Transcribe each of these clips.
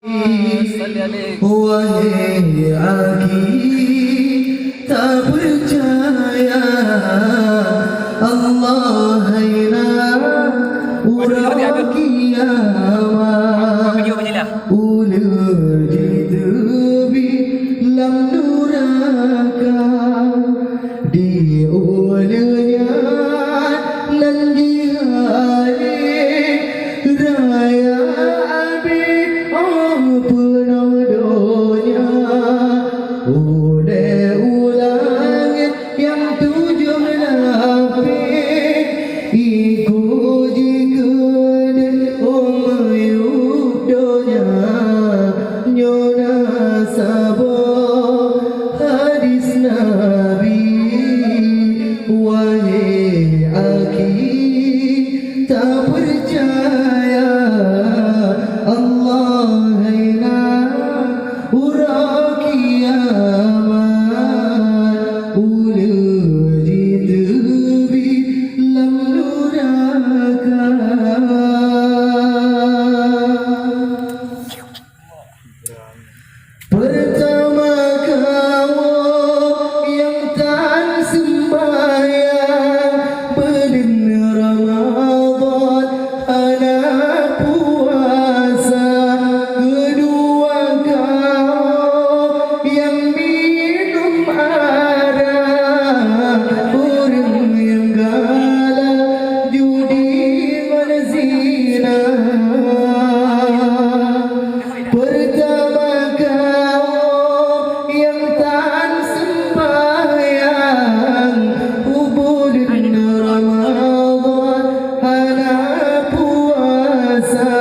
Wahai aki tak percaya Allah hayra urang kiamat ulul jidubi lam nuraka di ululnya nan jihari raya abi penadonya udah ulangit yang tujuh lapis ikut jikun umayudonya nyona sabah hadis Nabi wahai aki tak percaya Allah hayna urang kiamat ulul jidubi lam nuraka. Pertama kamu yang tak sembahyang bulan Ramadan anak puasa. Kedua kamu yang minum arak, orang yang galak judi berzina. Pertama kau yang tak sembahyang bulan Ramadan anak puasa.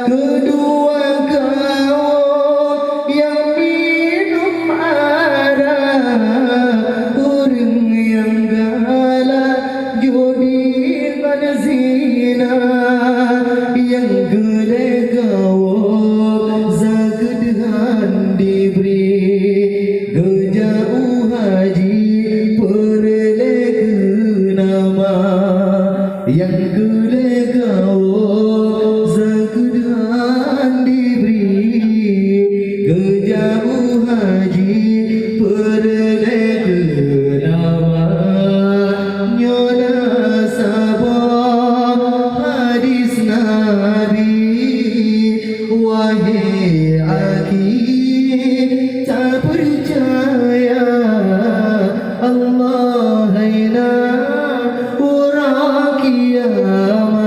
Kedua kau yang minum arak, orang yang galak judi berzina. Yang gede kau zakedan diberi kejauh haji perlek nama. Yang gede kau zakedan diberi kejauh haji perlek nama. Nyona sabah hadis Nabi wahai aki tak percaya Allah hayna urang kiamat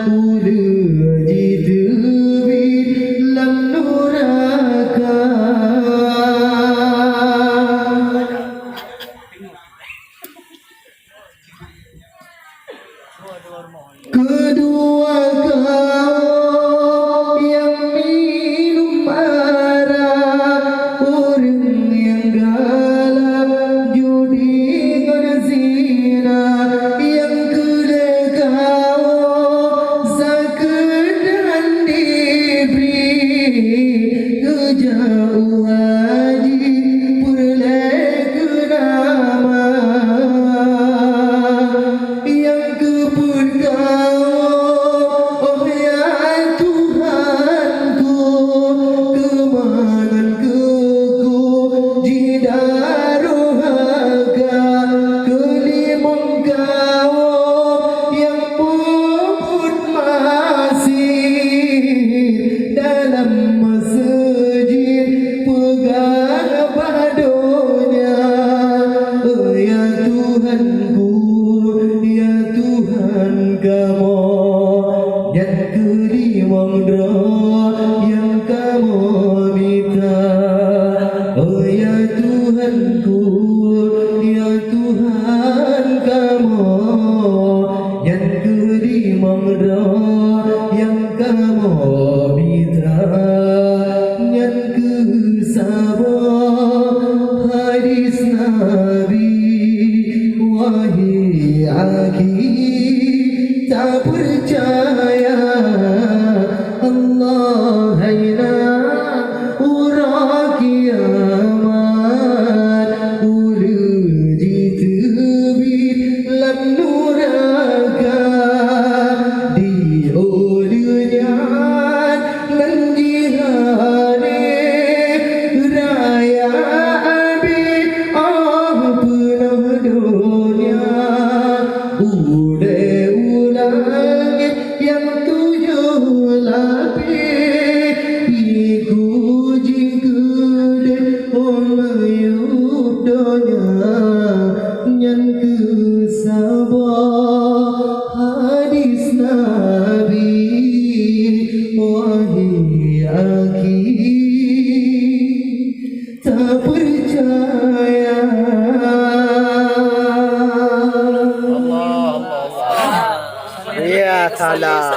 ulul jidubi lam nuraka. Kedua kau yang minum arak, hari raya Abi penuh dunia ulang yang 7 lapis iku jingkude omayup donya nyan kesabah hadis Nabi wahai aki tak percaya Ya salam.